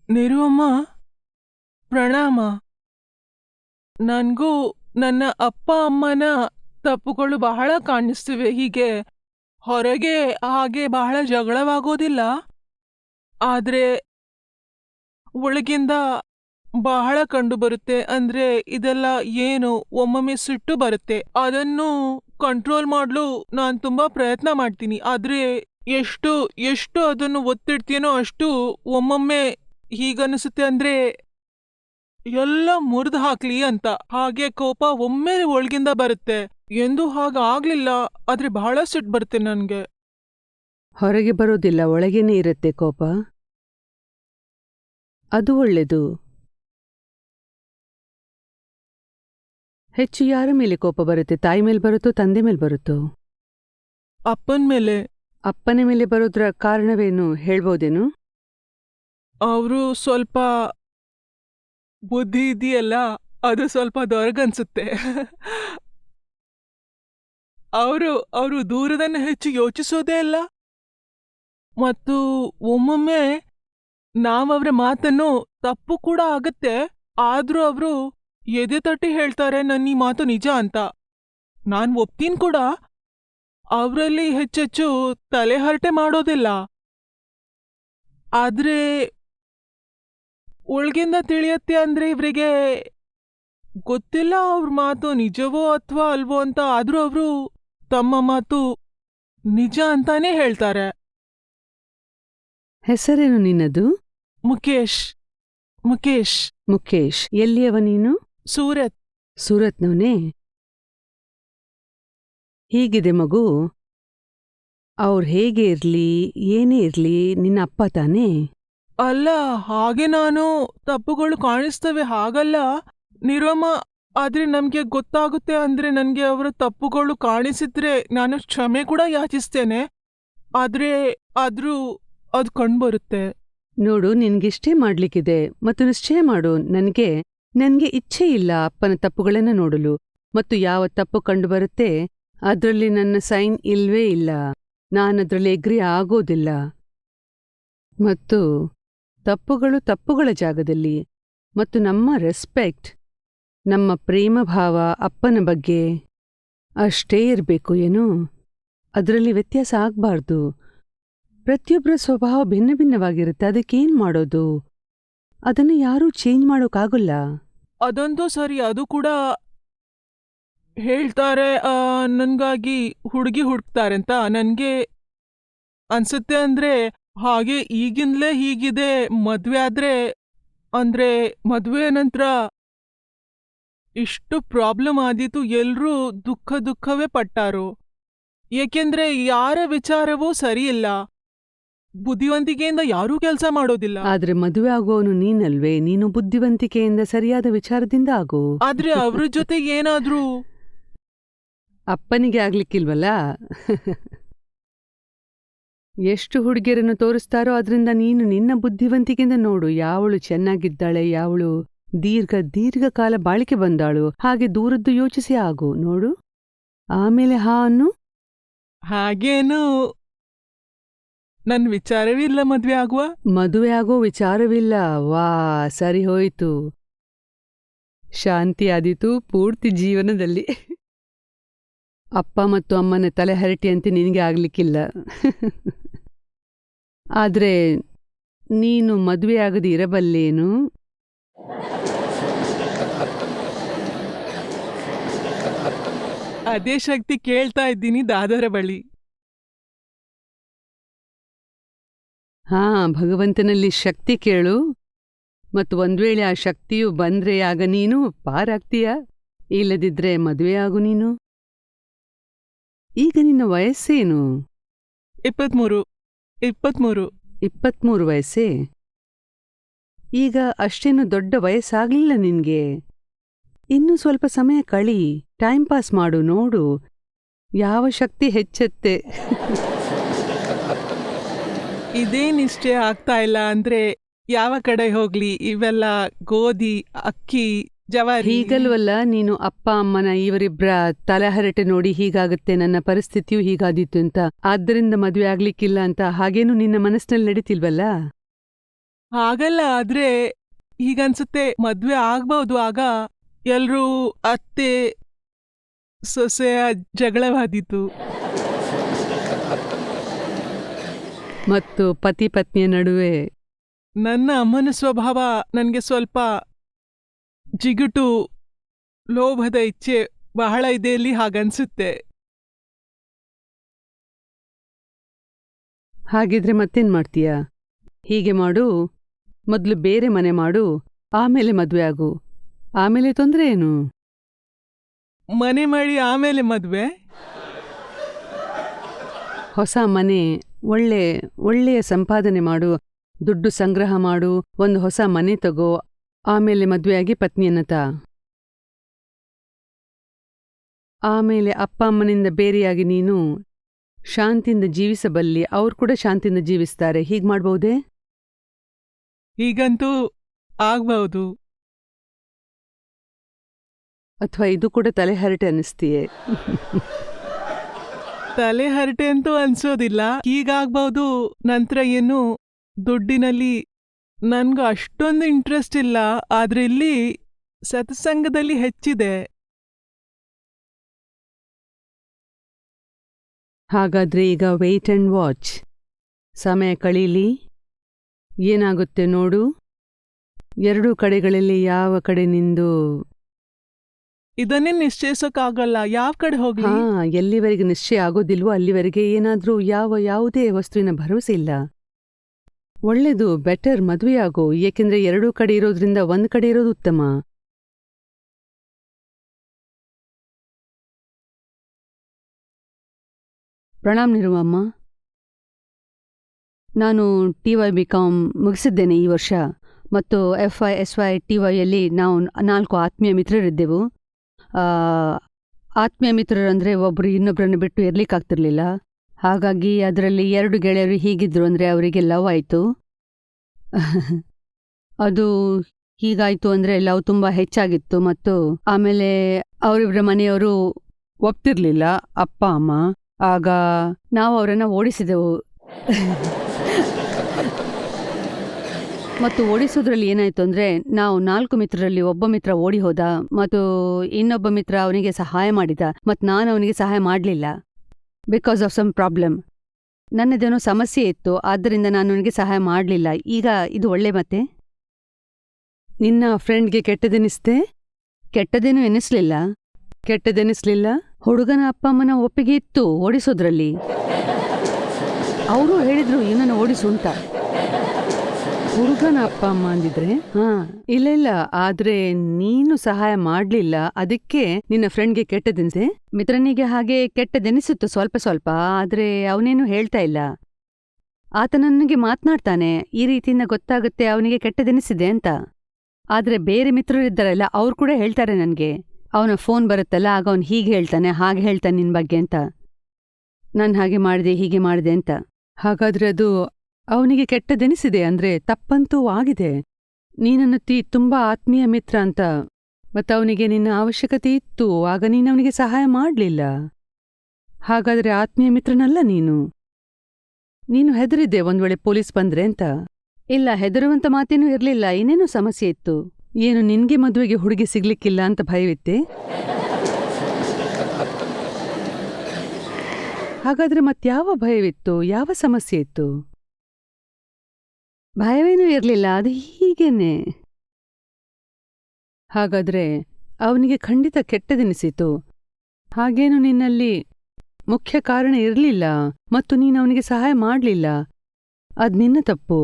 ನಿರುವಮ್ಮ, ಪ್ರಣಾಮ. ನನ್ಗೂ ನನ್ನ ಅಪ್ಪ ಅಮ್ಮನ ತಪ್ಪುಗಳು ಬಹಳ ಕಾಣಿಸ್ತಿವೆ. ಹೀಗೆ ಹೊರಗೆ ಹಾಗೆ ಬಹಳ ಜಗಳವಾಗೋದಿಲ್ಲ, ಆದ್ರೆ ಒಳಗಿಂದ ಬಹಳ ಕಂಡು ಬರುತ್ತೆ. ಅಂದ್ರೆ ಇದೆಲ್ಲ ಏನು, ಒಮ್ಮೊಮ್ಮೆ ಸಿಟ್ಟು ಬರುತ್ತೆ. ಅದನ್ನು ಕಂಟ್ರೋಲ್ ಮಾಡಲು ನಾನು ತುಂಬಾ ಪ್ರಯತ್ನ ಮಾಡ್ತೀನಿ. ಆದ್ರೆ ಎಷ್ಟು ಎಷ್ಟು ಅದನ್ನು ಒತ್ತಿಡ್ತೀನೋ ಅಷ್ಟು ಒಮ್ಮೊಮ್ಮೆ ಹೀಗನ್ನಿಸುತ್ತೆ, ಅಂದ್ರೆ ಎಲ್ಲ ಮುರಿದು ಹಾಕ್ಲಿ ಅಂತ. ಹಾಗೆ ಕೋಪ ಒಮ್ಮೆ ಒಳಗಿಂದ ಬರುತ್ತೆ. ಎಂದು ಹಾಗಾಗ್ಲಿಲ್ಲ, ಆದ್ರೆ ಬಹಳ ಸಿಟ್ಟು ಬರುತ್ತೆ ನನ್ಗೆ. ಹೊರಗೆ ಬರೋದಿಲ್ಲ, ಒಳಗೇನೆ ಇರುತ್ತೆ ಕೋಪ. ಅದು ಒಳ್ಳೆದು. ಹೆಚ್ಚು ಯಾರ ಮೇಲೆ ಕೋಪ ಬರುತ್ತೆ? ತಾಯಿ ಮೇಲೆ ಬರುತ್ತೋ, ತಂದೆ ಮೇಲೆ ಬರುತ್ತೋ? ಅಪ್ಪನ್ ಮೇಲೆ. ಅಪ್ಪನ ಮೇಲೆ ಬರೋದ್ರ ಕಾರಣವೇನು ಹೇಳ್ಬೋದೇನು? ಅವರು ಸ್ವಲ್ಪ ಬುದ್ಧಿ ಇದೆಯಲ್ಲ, ಅದು ಸ್ವಲ್ಪ ದೊರಗನ್ಸುತ್ತೆ. ಅವರು ದೂರದನ್ನ ಹೆಚ್ಚು ಯೋಚಿಸೋದೇ ಇಲ್ಲ. ಮತ್ತು ಒಮ್ಮೊಮ್ಮೆ ನಾವವ್ರ ಮಾತನ್ನು ತಪ್ಪು ಕೂಡ ಆಗತ್ತೆ, ಆದ್ರೂ ಅವರು ಎದೆ ತಟ್ಟಿ ಹೇಳ್ತಾರೆ ನನ್ನ ಈ ಮಾತು ನಿಜ ಅಂತ. ನಾನ್ ಒಪ್ತೀನಿ ಕೂಡ. ಅವರಲ್ಲಿ ಹೆಚ್ಚೆಚ್ಚು ತಲೆಹರಟೆ ಮಾಡೋದಿಲ್ಲ, ಆದ್ರೆ ಒಳಗಿಂದ ತಿಳಿಯತ್ತೆ. ಅಂದ್ರೆ ಇವರಿಗೆ ಗೊತ್ತಿಲ್ಲ ಅವ್ರ ಮಾತು ನಿಜವೋ ಅಥವಾ ಅಲ್ವೋ ಅಂತ, ಆದ್ರೂ ಅವರು ತಮ್ಮ ಮಾತು ನಿಜ ಅಂತಾನೆ ಹೇಳ್ತಾರೆ. ಹೆಸರೇನು ನಿನ್ನದು? ಮುಖೇಶ್. ಮುಖೇಶ್. ಮುಖೇಶ್. ಎಲ್ಲಿಯವ ನೀನು? ಸೂರತ್. ಸೂರತ್ನವನೇ? ಹೀಗಿದೆ ಮಗು. ಅವ್ರು ಹೇಗೆ ಇರ್ಲಿ, ಏನೇ ಇರ್ಲಿ, ನಿನ್ನ ಅಪ್ಪ ತಾನೇ? ಅಲ್ಲ, ಹಾಗೆ ನಾನು ತಪ್ಪುಗಳು ಕಾಣಿಸ್ತವೆ ಹಾಗಲ್ಲ ನಿರುವಮ್ಮ. ಆದ್ರೆ ನಮ್ಗೆ ಗೊತ್ತಾಗುತ್ತೆ. ಅಂದ್ರೆ ನನ್ಗೆ ಅವರ ತಪ್ಪುಗಳು ಕಾಣಿಸಿದ್ರೆ ನಾನು ಕ್ಷಮೆ ಕೂಡ ಯಾಚಿಸ್ತೇನೆ, ಆದ್ರೂ ಅದು ಕಂಡ್ಬರುತ್ತೆ. ನೋಡು, ನಿನ್ಗಿಷ್ಟೇ ಮಾಡ್ಲಿಕ್ಕಿದೆ ಮತ್ತು ನಿಶ್ಚಯ ಮಾಡು. ನನ್ಗೆ ಇಚ್ಛೆ ಇಲ್ಲ ಅಪ್ಪನ ತಪ್ಪುಗಳನ್ನ ನೋಡಲು. ಮತ್ತು ಯಾವ ತಪ್ಪು ಕಂಡುಬರುತ್ತೆ ಅದ್ರಲ್ಲಿ ನನ್ನ ಸೈನ್ ಇಲ್ವೇ ಇಲ್ಲ. ನಾನದ್ರಲ್ಲಿ ಎಗ್ರಿ ಆಗೋದಿಲ್ಲ. ಮತ್ತು ತಪ್ಪುಗಳು ತಪ್ಪುಗಳ ಜಾಗದಲ್ಲಿ. ಮತ್ತು ನಮ್ಮ ರೆಸ್ಪೆಕ್ಟ್, ನಮ್ಮ ಪ್ರೇಮ ಭಾವ ಅಪ್ಪನ ಬಗ್ಗೆ ಅಷ್ಟೇ ಇರಬೇಕು. ಏನು, ಅದರಲ್ಲಿ ವ್ಯತ್ಯಾಸ ಆಗ್ಬಾರ್ದು. ಪ್ರತಿಯೊಬ್ಬರ ಸ್ವಭಾವ ಭಿನ್ನ ಭಿನ್ನವಾಗಿರುತ್ತೆ. ಅದಕ್ಕೇನ್ ಮಾಡೋದು? ಅದನ್ನು ಯಾರೂ ಚೇಂಜ್ ಮಾಡೋಕ್ಕಾಗಲ್ಲ. ಅದಂತೂ ಸರಿ. ಅದು ಕೂಡ ಹೇಳ್ತಾರೆ ನನ್ಗಾಗಿ ಹುಡುಗಿ ಹುಡುಕ್ತಾರೆ ಅಂತ. ನನ್ಗೆ ಅನ್ಸುತ್ತೆ ಅಂದ್ರೆ ಹಾಗೆ ಈಗಿನ್ಲೇ ಹೀಗಿದೆ. ಮದ್ವೆ ಆದ್ರೆ, ಅಂದ್ರೆ ಮದ್ವೆ ನಂತರ ಇಷ್ಟು ಪ್ರಾಬ್ಲಮ್ ಆದೀತು, ಎಲ್ರೂ ದುಃಖವೇ ಪಟ್ಟಾರು. ಏಕೆಂದ್ರೆ ಯಾರ ವಿಚಾರವೂ ಸರಿಯಿಲ್ಲ. ಬುದ್ಧಿವಂತಿಕೆಯಿಂದ ಯಾರೂ ಕೆಲಸ ಮಾಡೋದಿಲ್ಲ. ಆದ್ರೆ ಮದುವೆ ಆಗೋನು ನೀನಲ್ವೇ? ನೀನು ಬುದ್ಧಿವಂತಿಕೆಯಿಂದ ಸರಿಯಾದ ವಿಚಾರದಿಂದ ಆಗು. ಆದ್ರೆ ಅವ್ರ ಜೊತೆ ಏನಾದ್ರೂ ಅಪ್ಪನಿಗೆ ಆಗ್ಲಿಕ್ಕಿಲ್ವಲ್ಲ. ಎಷ್ಟು ಹುಡುಗಿಯರನ್ನು ತೋರಿಸ್ತಾರೋ ಅದರಿಂದ ನೀನು ನಿನ್ನ ಬುದ್ಧಿವಂತಿಕೆಯಿಂದ ನೋಡು. ಯಾವಳು ಚೆನ್ನಾಗಿದ್ದಾಳೆ, ಯಾವಳು ದೀರ್ಘಕಾಲ ಬಾಳಿಕೆ ಬಂದಾಳು, ಹಾಗೆ ದೂರದ್ದು ಯೋಚಿಸಿ ಆಗು. ನೋಡು, ಆಮೇಲೆ ಅನ್ನು. ಹಾಗೇನು ನನ್ ವಿಚಾರವಿಲ್ಲ ಮದುವೆ ಆಗೋ ವಿಚಾರವಿಲ್ಲ. ವಾ, ಸರಿ ಹೋಯ್ತು. ಶಾಂತಿ ಆದೀತು ಪೂರ್ತಿ ಜೀವನದಲ್ಲಿ. ಅಪ್ಪ ಮತ್ತು ಅಮ್ಮನ ತಲೆಹರಟೆಯಂತೆ ನಿನಗೆ ಆಗ್ಲಿಕ್ಕಿಲ್ಲ. ಆದ್ರೆ ನೀನು ಮದುವೆಯಾಗದೆ ಇರಬಲ್ಲೇನು? ಅದೇ ಶಕ್ತಿ ಕೇಳ್ತಾ ಇದ್ದೀನಿ ದಾದರ ಬಳಿ. ಹಾ, ಭಗವಂತನಲ್ಲಿ ಶಕ್ತಿ ಕೇಳು. ಮತ್ತು ಒಂದ್ವೇಳೆ ಆ ಶಕ್ತಿಯು ಬಂದ್ರೆ ಆಗ ನೀನು ಪಾರಾಗ್ತೀಯ. ಇಲ್ಲದಿದ್ರೆ ಮದುವೆಯಾಗು ನೀನು. ಈಗ ನಿನ್ನ ವಯಸ್ಸೇನು? 23. 23 ವಯಸ್ಸೇ? ಈಗ ಅಷ್ಟೇನು ದೊಡ್ಡ ವಯಸ್ಸಾಗ್ಲಿಲ್ಲ ನಿನ್ಗೆ. ಇನ್ನೂ ಸ್ವಲ್ಪ ಸಮಯ ಕಳಿ, ಟೈಮ್ ಪಾಸ್ ಮಾಡು. ನೋಡು ಯಾವ ಶಕ್ತಿ ಹೆಚ್ಚತ್ತೆ. ಇದೇನಿಷ್ಟೇ ಆಗ್ತಾ ಇಲ್ಲ ಅಂದ್ರೆ ಯಾವ ಕಡೆ ಹೋಗ್ಲಿ? ಇವೆಲ್ಲ ಗೋಧಿ, ಅಕ್ಕಿ, ಜವಾರಿ. ಹೀಗಲ್ವಲ್ಲ ನೀನು ಅಪ್ಪ ಅಮ್ಮನ ಇವರಿಬ್ರ ತಲೆಹರಟೆ ನೋಡಿ ಹೀಗಾಗತ್ತೆ, ನನ್ನ ಪರಿಸ್ಥಿತಿಯೂ ಹೀಗಾದೀತು ಅಂತ. ಆದ್ದರಿಂದ ಮದುವೆ ಆಗ್ಲಿಕ್ಕಿಲ್ಲ ಅಂತ ಹಾಗೇನು ನಿನ್ನ ಮನಸ್ಸಿನಲ್ಲಿ ನಡೀತಿಲ್ವಲ್ಲ. ಹಾಗಲ್ಲ, ಆದ್ರೆ ಹೀಗನ್ಸುತ್ತೆ, ಮದ್ವೆ ಆಗ್ಬಹುದು. ಆಗ ಎಲ್ರೂ ಅತ್ತೆ ಸೊಸೆಯ ಜಗಳವಾದೀತು. ಮತ್ತು ಪತಿ ಪತ್ನಿಯ ನಡುವೆ ನನ್ನ ಅಮ್ಮನ ಸ್ವಭಾವ ನನಗೆ ಸ್ವಲ್ಪ ಜಿಗುಟು, ಲೋಭದ ಇಚ್ಛೆ ಬಹಳ ಇದೆ ಇಲ್ಲಿ, ಹಾಗನ್ಸುತ್ತೆ. ಹಾಗಿದ್ರೆ ಮತ್ತೇನ್ ಮಾಡ್ತೀಯ? ಹೀಗೆ ಮಾಡು, ಮೊದಲು ಬೇರೆ ಮನೆ ಮಾಡು, ಆಮೇಲೆ ಮದ್ವೆ ಆಗು. ಆಮೇಲೆ ತೊಂದ್ರೆ ಏನು? ಮನೆ ಮಾಡಿ ಆಮೇಲೆ ಮದ್ವೆ? ಹೊಸ ಮನೆ, ಒಳ್ಳೆಯ ಸಂಪಾದನೆ ಮಾಡು, ದುಡ್ಡು ಸಂಗ್ರಹ ಮಾಡು, ಒಂದು ಹೊಸ ಮನೆ ತಗೋ, ಆಮೇಲೆ ಮದ್ವೆಯಾಗಿ ಪತ್ನಿಯನ್ನ ತಾ. ಆಮೇಲೆ ಅಪ್ಪ ಅಮ್ಮನಿಂದ ಬೇರೆಯಾಗಿ ನೀನು ಶಾಂತಿಯಿಂದ ಜೀವಿಸಬಲ್ಲಿ, ಅವ್ರು ಕೂಡ ಶಾಂತಿಯಿಂದ ಜೀವಿಸ್ತಾರೆ. ಹೀಗ್ ಮಾಡ್ಬಹುದೇ? ಹೀಗಂತೂ ಆಗ್ಬಹುದು. ಅಥವಾ ಇದು ಕೂಡ ತಲೆಹರಟೆ ಅನ್ನಿಸ್ತೀಯೇ? ತಲೆ ಹರಟೆ ಅಂತೂ ಅನ್ಸೋದಿಲ್ಲ. ಹೀಗಾಗ್ಬಹುದು. ನಂತರ ಏನು, ದುಡ್ಡಿನಲ್ಲಿ ನನ್ಗೂ ಅಷ್ಟೊಂದು ಇಂಟ್ರೆಸ್ಟ್ ಇಲ್ಲ, ಆದ್ರೆ ಇಲ್ಲಿ ಸತ್ಸಂಗದಲ್ಲಿ ಹೆಚ್ಚಿದೆ. ಹಾಗಾದ್ರೆ ಈಗ ವೆಯ್ಟ್ ಅಂಡ್ ವಾಚ್. ಸಮಯ ಕಳೀಲಿ, ಏನಾಗುತ್ತೆ ನೋಡು. ಎರಡೂ ಕಡೆಗಳಲ್ಲಿ ಯಾವ ಕಡೆ ನಿಂದು ಇದನ್ನೇ ನಿಶ್ಚಯಿಸೋಕ್ಕಾಗಲ್ಲ, ಯಾವ ಕಡೆ ಹೋಗ್ಲಿ. ಎಲ್ಲಿವರೆಗೆ ನಿಶ್ಚಯ ಆಗೋದಿಲ್ವೋ ಅಲ್ಲಿವರೆಗೆ ಏನಾದ್ರೂ ಯಾವುದೇ ವಸ್ತುವಿನ ಭರವಸೆ ಇಲ್ಲ. ಒಳ್ಳೆದು, ಬೆಟರ್, ಮದುವೆಯಾಗೋ. ಏಕೆಂದ್ರೆ ಎರಡೂ ಕಡೆ ಇರೋದ್ರಿಂದ ಒಂದ್ ಕಡೆ ಇರೋದು ಉತ್ತಮ. ಪ್ರಣಾಮ್ ನಿರುವಮ್ಮ. ನಾನು TY BCom ಮುಗಿಸಿದ್ದೇನೆ ಈ ವರ್ಷ, ಮತ್ತು FY SY TYಯಲ್ಲಿ ನಾವು 4 ಆತ್ಮೀಯ ಮಿತ್ರರಿದ್ದೆವು. ಆತ್ಮೀಯ ಮಿತ್ರರಂದ್ರೆ ಒಬ್ರು ಇನ್ನೊಬ್ರನ್ನ ಬಿಟ್ಟು ಇರ್ಲಿಕ್ಕಾಗ್ತಿರ್ಲಿಲ್ಲ. ಹಾಗಾಗಿ ಅದರಲ್ಲಿ 2 ಗೆಳೆಯರು ಹೀಗಿದ್ರು ಅಂದ್ರೆ ಅವರಿಗೆ ಲವ್ ಆಯಿತು. ಅದು ಹೀಗಾಯ್ತು ಅಂದ್ರೆ ಲವ್ ತುಂಬ ಹೆಚ್ಚಾಗಿತ್ತು. ಮತ್ತು ಆಮೇಲೆ ಅವರಿಬ್ಬರ ಮನೆಯವರು ಒಪ್ತಿರ್ಲಿಲ್ಲ, ಅಪ್ಪ ಅಮ್ಮ. ಆಗ ನಾವು ಅವರನ್ನ ಓಡಿಸಿದೆವು. ಮತ್ತು ಓಡಿಸೋದ್ರಲ್ಲಿ ಏನಾಯ್ತು ಅಂದ್ರೆ, ನಾವು 4 ಮಿತ್ರರಲ್ಲಿ ಒಬ್ಬ ಮಿತ್ರ ಓಡಿ ಹೋದ, ಮತ್ತು ಇನ್ನೊಬ್ಬ ಮಿತ್ರ ಅವನಿಗೆ ಸಹಾಯ ಮಾಡಿದ, ಮತ್ತು ನಾನು ಅವನಿಗೆ ಸಹಾಯ ಮಾಡಲಿಲ್ಲ. Because of some problem. ನನ್ನದೇನೋ ಸಮಸ್ಯೆ ಇತ್ತು, ಆದ್ದರಿಂದ ನಾನು ಅವನಿಗೆ ಸಹಾಯ ಮಾಡಲಿಲ್ಲ. ಈಗ ಇದು ಒಳ್ಳೆ ಮತ್ತೆ. ನಿನ್ನ ಫ್ರೆಂಡ್ಗೆ ಕೆಟ್ಟದೆನಿಸ್ತೆ? ಕೆಟ್ಟದೇನೂ ಎನಿಸ್ಲಿಲ್ಲ. ಕೆಟ್ಟದೆನಿಸ್ಲಿಲ್ಲ? ಹುಡುಗನ ಅಪ್ಪ ಅಮ್ಮನ ಒಪ್ಪಿಗೆ ಇತ್ತು ಓಡಿಸೋದ್ರಲ್ಲಿ. ಅವರು ಹೇಳಿದ್ರು ಇವನನ್ನು ಓಡಿಸು ಅಂತ. ಹುಡುಗನ ಅಪ್ಪ ಅಮ್ಮ ಅಂದಿದ್ರೆ ಇಲ್ಲ, ಆದ್ರೆ ನೀನು ಸಹಾಯ ಮಾಡ್ಲಿಲ್ಲ, ಅದಕ್ಕೆ ನಿನ್ನ ಫ್ರೆಂಡ್ಗೆ ಕೆಟ್ಟದೆನಿಸೆ. ಮಿತ್ರನಿಗೆ ಹಾಗೆ ಕೆಟ್ಟದೆನಿಸಿತ್ತು ಸ್ವಲ್ಪ ಸ್ವಲ್ಪ, ಆದ್ರೆ ಅವನೇನು ಹೇಳ್ತಾ ಇಲ್ಲ. ಆತ ನನಗೆ ಮಾತನಾಡ್ತಾನೆ, ಈ ರೀತಿಯಿಂದ ಗೊತ್ತಾಗುತ್ತೆ ಅವನಿಗೆ ಕೆಟ್ಟದೆನಿಸಿದೆ ಅಂತ. ಆದ್ರೆ ಬೇರೆ ಮಿತ್ರರಿದ್ದಾರಲ್ಲ, ಅವ್ರು ಕೂಡ ಹೇಳ್ತಾರೆ ನನಗೆ. ಅವನ ಫೋನ್ ಬರುತ್ತಲ್ಲ, ಆಗ ಅವನು ಹೀಗೆ ಹೇಳ್ತಾನೆ, ಹಾಗೆ ಹೇಳ್ತಾನೆ ನಿನ್ ಬಗ್ಗೆ ಅಂತ. ನಾನು ಹಾಗೆ ಮಾಡಿದೆ, ಹೀಗೆ ಮಾಡಿದೆ ಅಂತ. ಹಾಗಾದ್ರೆ ಅದು ಅವನಿಗೆ ಕೆಟ್ಟದೆನಿಸಿದೆ ಅಂದ್ರೆ ತಪ್ಪಂತೂ ಆಗಿದೆ. ನೀನನ್ನು ತುಂಬಾ ಆತ್ಮೀಯ ಮಿತ್ರ ಅಂತ, ಮತ್ತು ಅವನಿಗೆ ನಿನ್ನ ಅವಶ್ಯಕತೆ ಇತ್ತು, ಆಗ ನೀನು ಅವನಿಗೆ ಸಹಾಯ ಮಾಡಲಿಲ್ಲ. ಹಾಗಾದ್ರೆ ಆತ್ಮೀಯ ಮಿತ್ರನಲ್ಲ ನೀನು. ನೀನು ಹೆದರಿದ್ದೆ ಒಂದ್ ವೇಳೆ ಪೊಲೀಸ್ ಬಂದ್ರೆ ಅಂತ. ಇಲ್ಲ, ಹೆದರುವಂತ ಮಾತೇನೂ ಇರ್ಲಿಲ್ಲ. ಏನೇನೋ ಸಮಸ್ಯೆ ಇತ್ತು. ಏನು, ನಿನ್ಗೆ ಮದುವೆಗೆ ಹುಡುಗಿ ಸಿಗ್ಲಿಕ್ಕಿಲ್ಲ ಅಂತ ಭಯವಿತ್ತೆ? ಹಾಗಾದ್ರೆ ಮತ್ಯಾವ ಭಯವಿತ್ತು? ಯಾವ ಸಮಸ್ಯೆ ಇತ್ತು? ಭಯವೇನೂ ಇರಲಿಲ್ಲ, ಅದು ಹೀಗೇನೆ. ಹಾಗಾದ್ರೆ ಅವನಿಗೆ ಖಂಡಿತ ಕೆಟ್ಟದೆನಿಸಿತು. ಹಾಗೇನು ನಿನ್ನಲ್ಲಿ ಮುಖ್ಯ ಕಾರಣ ಇರಲಿಲ್ಲ, ಮತ್ತು ನೀನು ಅವನಿಗೆ ಸಹಾಯ ಮಾಡಲಿಲ್ಲ. ಅದ್ ನಿನ್ನ ತಪ್ಪು.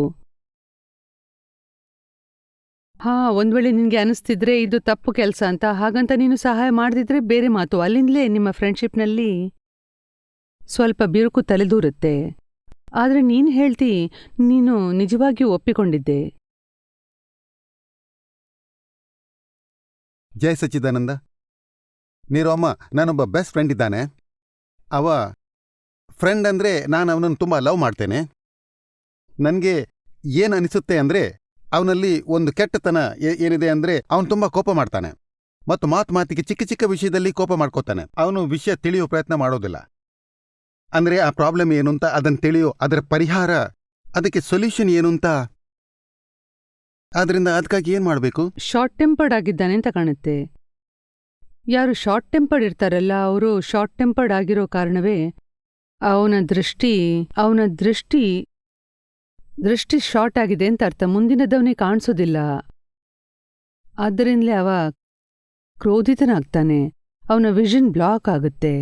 ಒಂದ್ ವೇಳೆ ನಿನ್ಗೆ ಅನಿಸ್ತಿದ್ರೆ ಇದು ತಪ್ಪು ಕೆಲಸ ಅಂತ, ಹಾಗಂತ ನೀನು ಸಹಾಯ ಮಾಡದಿದ್ರೆ ಬೇರೆ ಮಾತು. ಅಲ್ಲಿಂದಲೇ ನಿಮ್ಮ ಫ್ರೆಂಡ್ಶಿಪ್ನಲ್ಲಿ ಸ್ವಲ್ಪ ಬಿರುಕು ತಲೆದೂರುತ್ತೆ. ಆದ್ರೆ ನೀನು ಹೇಳ್ತಿ ನೀನು ನಿಜವಾಗಿಯೂ ಒಪ್ಪಿಕೊಂಡಿದ್ದೆ. ಜೈ ಸಚ್ಚಿದಾನಂದ. ನೀರು ಅಮ್ಮ, ನಾನೊಬ್ಬ ಬೆಸ್ಟ್ ಫ್ರೆಂಡ್ ಇದ್ದಾನೆ. ಅವ ಫ್ರೆಂಡ್ ಅಂದರೆ ನಾನು ಅವನನ್ನು ತುಂಬ ಲವ್ ಮಾಡ್ತೇನೆ. ನನಗೆ ಏನು ಅನಿಸುತ್ತೆ ಅಂದರೆ, ಅವನಲ್ಲಿ ಒಂದು ಕೆಟ್ಟತನ ಏನಿದೆ ಅಂದರೆ, ಅವನು ತುಂಬ ಕೋಪ ಮಾಡ್ತಾನೆ, ಮತ್ತು ಮಾತಿಗೆ ಚಿಕ್ಕ ಚಿಕ್ಕ ವಿಷಯದಲ್ಲಿ ಕೋಪ ಮಾಡ್ಕೋತಾನೆ. ಅವನು ವಿಷಯ ತಿಳಿಯೋ ಪ್ರಯತ್ನ ಮಾಡೋದಿಲ್ಲ. ಅಂದರೆ ಆ ಪ್ರಾಬ್ಲಮ್ ಏನು ಅಂತ ಅದನ್ನು ತಿಳಿಯೋ, ಅದರ ಪರಿಹಾರ, ಅದಕ್ಕೆ ಸೊಲ್ಯೂಷನ್ ಏನು ಅಂತ ಆದ್ರಿಂದ ಅದಕ್ಕಾಗಿ ಏನ್ ಮಾಡ್ಬೇಕು? ಶಾರ್ಟ್ ಟೆಂಪರ್ಡ್ ಆಗಿದ್ದಾನೆ ಅಂತ ಕಾಣುತ್ತೆ. ಯಾರು ಶಾರ್ಟ್ ಟೆಂಪರ್ಡ್ ಇರ್ತಾರಲ್ಲ ಅವರು ಶಾರ್ಟ್ ಟೆಂಪರ್ಡ್ ಆಗಿರೋ ಕಾರಣವೇ ಅವನ ದೃಷ್ಟಿ ಶಾರ್ಟ್ ಆಗಿದೆ ಅಂತ ಅರ್ಥ. ಮುಂದಿನದವನೇ ಕಾಣಿಸೋದಿಲ್ಲ. ಆದ್ದರಿಂದಲೇ ಅವ ಕ್ರೋಧಿತನಾಗ್ತಾನೆ. ಅವನ ವಿಷನ್ ಬ್ಲಾಕ್ ಆಗುತ್ತೆ.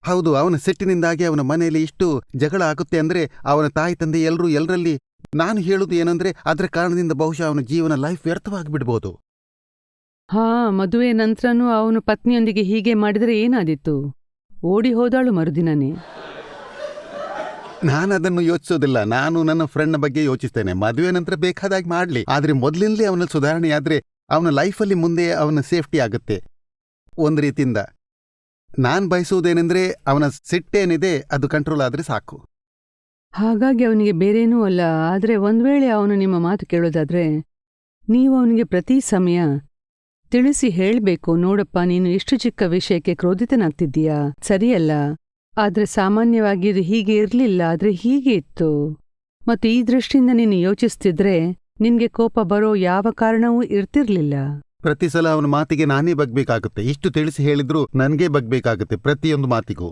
ಹೌದು, ಅವನ ಸಿಟ್ಟಿನಿಂದಾಗಿ ಅವನ ಮನೆಯಲ್ಲಿ ಇಷ್ಟು ಜಗಳ ಆಗುತ್ತೆ ಅಂದ್ರೆ ಅವನ ತಾಯಿ ತಂದೆ ಎಲ್ಲರಲ್ಲಿ ನಾನು ಹೇಳುದು ಏನಂದ್ರೆ ಅದರ ಕಾರಣದಿಂದ ಬಹುಶಃ ಅವನ ಜೀವನ ಲೈಫ್ ವ್ಯರ್ಥವಾಗಿಬಿಡ್ಬೋದು. ಹಾ, ಮದುವೆ ನಂತರನೂ ಅವನು ಪತ್ನಿಯೊಂದಿಗೆ ಹೀಗೆ ಮಾಡಿದರೆ ಏನಾದಿತ್ತು? ಓಡಿ ಹೋದಾಳು ಮರುದಿನನೇ. ನಾನು ಅದನ್ನು ಯೋಚಿಸೋದಿಲ್ಲ. ನಾನು ನನ್ನ ಫ್ರೆಂಡ್ನ ಬಗ್ಗೆ ಯೋಚಿಸ್ತೇನೆ. ಮದುವೆ ನಂತರ ಬೇಕಾದಾಗಿ ಮಾಡ್ಲಿ, ಆದ್ರೆ ಮೊದಲಿಂದಲೇ ಅವನಲ್ಲಿ ಸುಧಾರಣೆ ಆದ್ರೆ ಅವನ ಲೈಫಲ್ಲಿ ಮುಂದೆ ಅವನ ಸೇಫ್ಟಿ ಆಗುತ್ತೆ. ಒಂದು ರೀತಿಯಿಂದ ನಾನ್ ಬಯಸುವುದೇನೆಂದ್ರೆ ಅವನ ಸಿಟ್ಟೇನಿದೆ ಅದು ಕಂಟ್ರೋಲ್ ಆದ್ರೆ ಸಾಕು. ಹಾಗಾಗಿ ಅವನಿಗೆ ಬೇರೇನೂ ಅಲ್ಲ. ಆದರೆ ಒಂದ್ವೇಳೆ ಅವನು ನಿಮ್ಮ ಮಾತು ಕೇಳೋದಾದ್ರೆ ನೀವು ಅವನಿಗೆ ಪ್ರತಿ ಸಮಯ ತಿಳಿಸಿ ಹೇಳ್ಬೇಕು, ನೋಡಪ್ಪ ನೀನು ಇಷ್ಟು ಚಿಕ್ಕ ವಿಷಯಕ್ಕೆ ಕ್ರೋಧಿತನಾಗ್ತಿದ್ದೀಯಾ, ಸರಿಯಲ್ಲ. ಆದ್ರೆ ಸಾಮಾನ್ಯವಾಗಿ ಇದು ಹೀಗೆ ಇರ್ಲಿಲ್ಲ, ಆದ್ರೆ ಹೀಗೆ ಇತ್ತು. ಮತ್ತು ಈ ದೃಷ್ಟಿಯಿಂದ ನೀನು ಯೋಚಿಸ್ತಿದ್ರೆ ನಿನ್ಗೆ ಕೋಪ ಬರೋ ಯಾವ ಕಾರಣವೂ ಇರ್ತಿರ್ಲಿಲ್ಲ. ಪ್ರತಿ ಸಲ ಅವನ ಮಾತಿಗೆ ನಾನೇ ಬಗ್ಬೇಕಾಗುತ್ತೆ. ಇಷ್ಟು ತಿಳಿಸಿ ಹೇಳಿದ್ರು ನನ್ಗೇ ಬಗ್ಬೇಕಾಗುತ್ತೆ ಪ್ರತಿಯೊಂದು ಮಾತಿಗೂ.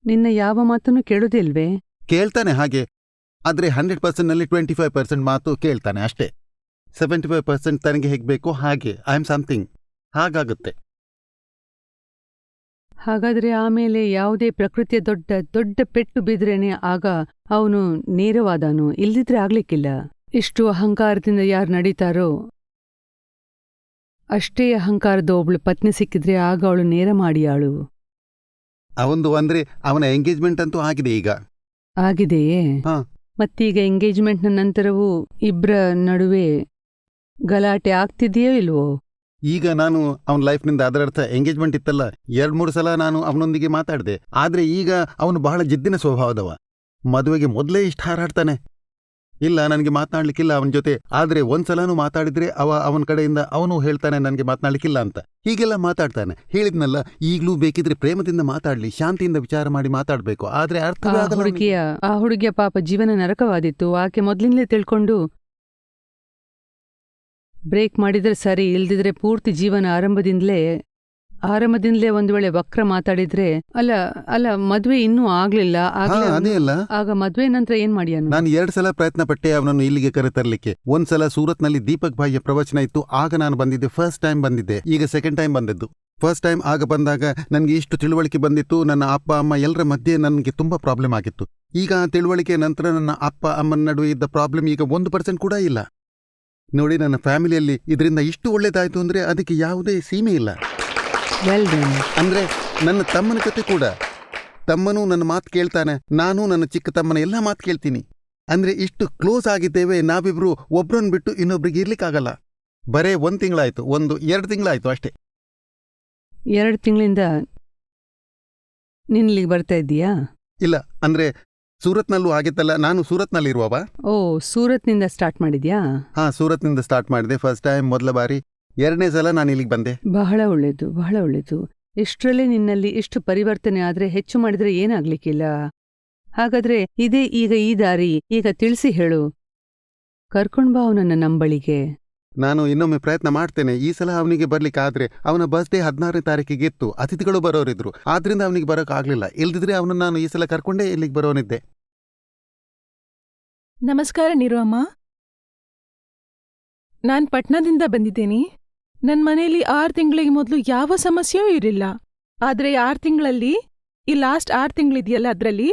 ನಿನ್ನ ಯಾವ ಮಾತನ್ನು ಕೇಳುದಿಲ್ವೇ? ಕೇಳ್ತಾನೆ ಹಾಗೆ, ಆದ್ರೆ 100% ನಲ್ಲಿ 25% ಮಾತು ಕೇಳ್ತಾನೆ ಅಷ್ಟೇ. 75% ತನಗೆ ಹೇಗೆ ಬೇಕೋ ಹಾಗೆ ಐ ಆಮ್ ಸಮಥಿಂಗ್ ಹಾಗಾಗುತ್ತೆ. ಹಾಗಾದ್ರೆ ಆಮೇಲೆ ಯಾವುದೇ ಪ್ರಕೃತಿಯ ದೊಡ್ಡ ದೊಡ್ಡ ಪೆಟ್ಟು ಬಿದ್ರೇನೆ ಆಗ ಅವನು ನೇರವಾದನು, ಇಲ್ದಿದ್ರೆ ಆಗ್ಲಿಕ್ಕಿಲ್ಲ. ಇಷ್ಟು ಅಹಂಕಾರದಿಂದ ಯಾರು ನಡೀತಾರೋ ಅಷ್ಟೇ ಅಹಂಕಾರದ ಒಬ್ಳು ಪತ್ನಿ ಸಿಕ್ಕಿದ್ರೆ ಆಗ ಅವಳು ನೇರ ಮಾಡಿಯಾಳು. ಅವಂದು ಅಂದ್ರೆ ಅವನ ಎಂಗೇಜ್ಮೆಂಟ್ ಅಂತೂ ಆಗಿದೆ ಈಗ. ಆಗಿದೆಯೇ? ಹಾ. ಮತ್ತೀಗ ಎಂಗೇಜ್ಮೆಂಟ್ನ ನಂತರವೂ ಇಬ್ರ ನಡುವೆ ಗಲಾಟೆ ಆಗ್ತಿದೆಯೋ ಇಲ್ವೋ? ಈಗ ನಾನು ಅವನ ಲೈಫ್ನಿಂದ ಅದರರ್ಥ ಎಂಗೇಜ್ಮೆಂಟ್ ಇತ್ತಲ್ಲ 2-3 ಸಲ ನಾನು ಅವನೊಂದಿಗೆ ಮಾತಾಡಿದೆ. ಆದ್ರೆ ಈಗ ಅವನು ಬಹಳ ಜಿದ್ದಿನ ಸ್ವಭಾವದವ. ಮದುವೆಗೆ ಮೊದಲೇ ಇಷ್ಟು ಹಾರಾಡ್ತಾನೆ. ಇಲ್ಲ ನನಗೆ ಮಾತನಾಡ್ಲಿಕ್ಕಿಲ್ಲ ಅವನ ಜೊತೆ. ಆದ್ರೆ ಒಂದ್ಸಲನೂ ಮಾತಾಡಿದ್ರೆ ಅವನ ಕಡೆಯಿಂದ ಅವನು ಹೇಳ್ತಾನೆ ನನಗೆ ಮಾತನಾಡ್ಲಿಕ್ಕಿಲ್ಲ ಅಂತ. ಹೀಗೆಲ್ಲ ಮಾತಾಡ್ತಾನೆ. ಹೇಳಿದ್ನಲ್ಲ, ಈಗ್ಲೂ ಬೇಕಿದ್ರೆ ಪ್ರೇಮದಿಂದ ಮಾತಾಡ್ಲಿ, ಶಾಂತಿಯಿಂದ ವಿಚಾರ ಮಾಡಿ ಮಾತಾಡ್ಬೇಕು. ಆದ್ರೆ ಅರ್ಥವೇ ಆಗಲ್ಲ ಅವನಿಗೆ. ಆ ಹುಡುಗಿಯ ಪಾಪ ಜೀವನ ನರಕವಾದಿತ್ತು. ಆಕೆ ಮೊದ್ಲಿಂದಲೇ ತಿಳ್ಕೊಂಡು ಬ್ರೇಕ್ ಮಾಡಿದ್ರೆ ಸರಿ, ಇಲ್ದಿದ್ರೆ ಪೂರ್ತಿ ಜೀವನ ಆರಂಭದಿಂದಲೇ ಒಂದು ವೇಳೆ ವಕ್ರ ಮಾತಾಡಿದ್ರೆ ಅಲ್ಲ ಮದ್ವೆ ಇನ್ನೂ ಆಗ್ಲಿಲ್ಲ. ಅದೇ ಅಲ್ಲ, ಆಗ ಮದ್ವೆ ನಂತರ ಏನ್ ಮಾಡಿಯಾನು? ನಾನು 2 ಸಲ ಪ್ರಯತ್ನ ಪಟ್ಟೆ ಅವನನ್ನು ಇಲ್ಲಿಗೆ ಕರೆತರ್ಲಿಕ್ಕೆ. ಒಂದ್ಸಲ ಸೂರತ್ನಲ್ಲಿ ದೀಪಕ್ ಭಾಯಿಯ ಪ್ರವಚನ ಇತ್ತು, ಆಗ ನಾನು ಬಂದಿದ್ದೆ. ಫಸ್ಟ್ ಟೈಮ್ ಬಂದಿದ್ದೆ. ಈಗ ಸೆಕೆಂಡ್ ಟೈಮ್ ಬಂದದ್ದು. ಫಸ್ಟ್ ಟೈಮ್ ಆಗ ಬಂದಾಗ ನನಗೆ ಇಷ್ಟು ತಿಳುವಳಿಕೆ ಬಂದಿತ್ತು. ನನ್ನ ಅಪ್ಪ ಅಮ್ಮ ಎಲ್ಲರ ಮಧ್ಯೆ ನನಗೆ ತುಂಬಾ ಪ್ರಾಬ್ಲಮ್ ಆಗಿತ್ತು. ಈಗ ಆ ತಿಳುವಳಿಕೆ ನಂತರ ನನ್ನ ಅಪ್ಪ ಅಮ್ಮನ ನಡುವೆ ಇದ್ದ ಪ್ರಾಬ್ಲಮ್ ಈಗ 1% ಕೂಡ ಇಲ್ಲ. ನೋಡಿ, ನನ್ನ ಫ್ಯಾಮಿಲಿಯಲ್ಲಿ ಇದರಿಂದ ಇಷ್ಟು ಒಳ್ಳೇದಾಯ್ತು ಅಂದ್ರೆ ಅದಕ್ಕೆ ಯಾವುದೇ ಸೀಮೆ ಇಲ್ಲ. ಅಂದ್ರೆ ನನ್ನ ತಮ್ಮನ ಜೊತೆ ಕೂಡ, ತಮ್ಮನೂ ನನ್ನ ಮಾತು ಕೇಳ್ತಾನೆ, ನಾನು ನನ್ನ ಚಿಕ್ಕ ತಮ್ಮನ ಎಲ್ಲ ಮಾತು ಕೇಳ್ತೀನಿ. ಅಂದ್ರೆ ಇಷ್ಟು ಕ್ಲೋಸ್ ಆಗಿದ್ದೇವೆ ನಾವಿಬ್ರು. ಒಬ್ರನ್ನ ಬಿಟ್ಟು ಇನ್ನೊಬ್ರಿಗೆ ಇರ್ಲಿಕ್ಕಾಗಲ್ಲ. ಬರೇ 1 ತಿಂಗಳಾಯ್ತು, 1-2 ತಿಂಗಳಾಯ್ತು ಅಷ್ಟೇ. 2 ತಿಂಗಳಿಂದ ನಿನ್ಲಿಗೆ ಬರ್ತಾ ಇದ್ದೀಯಾ? ಇಲ್ಲ, ಅಂದ್ರೆ ಸೂರತ್ನಲ್ಲೂ ಆಗಿತ್ತಲ್ಲ, ನಾನು ಸೂರತ್ನಲ್ಲಿರುವವ. ಓ, ಸೂರತ್ನಿಂದ ಸ್ಟಾರ್ಟ್ ಮಾಡಿದ್ಯಾ? ಹಾ, ಸೂರತ್ನಿಂದ ಸ್ಟಾರ್ಟ್ ಮಾಡಿದೆ. ಫಸ್ಟ್ ಟೈಮ್ ಮೊದಲ ಬಾರಿ. 2ನೇ ಸಲ ನಾನು ಇಲ್ಲಿಗೆ ಬಂದೆ. ಬಹಳ ಒಳ್ಳೇದು, ಬಹಳ ಒಳ್ಳೇದು. ಇಷ್ಟರಲ್ಲೇ ನಿನ್ನಲ್ಲಿ ಇಷ್ಟು ಪರಿವರ್ತನೆ ಆದ್ರೆ ಹೆಚ್ಚು ಮಾಡಿದ್ರೆ ಏನಾಗ್ಲಿಕ್ಕಿಲ್ಲ. ಹಾಗಾದ್ರೆ ಇದೇ ಈಗ ಈ ದಾರಿ, ಈಗ ತಿಳಿಸಿ ಹೇಳು. ಕರ್ಕೊಂಡ್ಬಾ ಅವನನ್ನ ನಂಬಳಿಗೆ. ನಾನು ಇನ್ನೊಮ್ಮೆ ಪ್ರಯತ್ನ ಮಾಡ್ತೇನೆ. ಈ ಸಲ ಅವನಿಗೆ ಬರ್ಲಿಕ್ಕಾದ್ರೆ, ಅವನ ಬರ್ತ್ಡೇ 16ನೇ ತಾರೀಕಿಗೆ ಇತ್ತು. ಅತಿಥಿಗಳು ಬರೋರಿದ್ರು, ಆದ್ರಿಂದ ಅವನಿಗೆ ಬರೋಕ್ಕಾಗ್ಲಿಲ್ಲ. ಇಲ್ದಿದ್ರೆ ಅವನನ್ನು ನಾನು ಈ ಸಲ ಕರ್ಕೊಂಡೇ ಇಲ್ಲಿಗೆ ಬರೋನಿದ್ದೆ. ನಮಸ್ಕಾರ ನೀರುಅಮ್ಮ. ನಾನ್ ಪಟ್ನಾದಿಂದ ಬಂದಿದ್ದೀನಿ. ನನ್ ಮನೇಲಿ 6 ತಿಂಗಳಿಗೆ ಮೊದಲು ಯಾವ ಸಮಸ್ಯೆಯೂ ಇರಲಿಲ್ಲ. ಆದ್ರೆ 6 ತಿಂಗಳಲ್ಲಿ, ಈ ಲಾಸ್ಟ್ 6 ತಿಂಗಳಿದೆಯಲ್ಲ, ಅದ್ರಲ್ಲಿ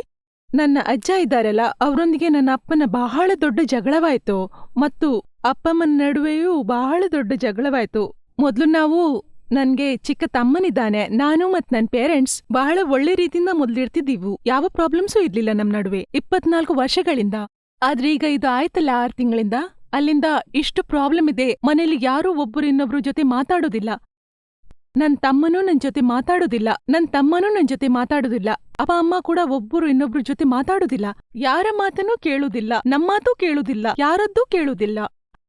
ನನ್ನ ಅಜ್ಜ ಇದ್ದಾರಲ್ಲ, ಅವರೊಂದಿಗೆ ನನ್ನ ಅಪ್ಪನ ಬಹಳ ದೊಡ್ಡ ಜಗಳವಾಯ್ತು. ಮತ್ತು ಅಪ್ಪಮ್ಮನ ನಡುವೆಯೂ ಬಹಳ ದೊಡ್ಡ ಜಗಳವಾಯ್ತು. ಮೊದಲು ನನ್ಗೆ ಚಿಕ್ಕ ತಮ್ಮನಿದ್ದಾನೆ. ನಾನು ಮತ್ ನನ್ ಪೇರೆಂಟ್ಸ್ ಬಹಳ ಒಳ್ಳೆ ರೀತಿಯಿಂದ ಮೊದ್ಲಿರ್ತಿದ್ದೀವು. ಯಾವ ಪ್ರಾಬ್ಲಮ್ಸೂ ಇರ್ಲಿಲ್ಲ ನಮ್ ನಡುವೆ 24 ವರ್ಷಗಳಿಂದ. ಆದ್ರೆ ಈಗ ಇದು ಆಯ್ತಲ್ಲ 6 ತಿಂಗಳಿಂದ, ಅಲ್ಲಿಂದ ಇಷ್ಟು ಪ್ರಾಬ್ಲಮ್ ಇದೆ. ಮನೇಲಿ ಯಾರೂ ಒಬ್ಬರು ಇನ್ನೊಬ್ರು ಜೊತೆ ಮಾತಾಡೋದಿಲ್ಲ. ನನ್ ತಮ್ಮನೂ ನನ್ ಜೊತೆ ಮಾತಾಡೋದಿಲ್ಲ, ನನ್ ತಮ್ಮನೂ ನನ್ ಜೊತೆ ಮಾತಾಡೋದಿಲ್ಲ. ಅಪ್ಪ ಅಮ್ಮ ಕೂಡ ಒಬ್ಬರು ಇನ್ನೊಬ್ರು ಜೊತೆ ಮಾತಾಡೋದಿಲ್ಲ. ಯಾರ ಮಾತನ್ನೂ ಕೇಳುದಿಲ್ಲ, ನಮ್ಮಾತೂ ಕೇಳುದಿಲ್ಲ, ಯಾರದ್ದೂ ಕೇಳುದಿಲ್ಲ.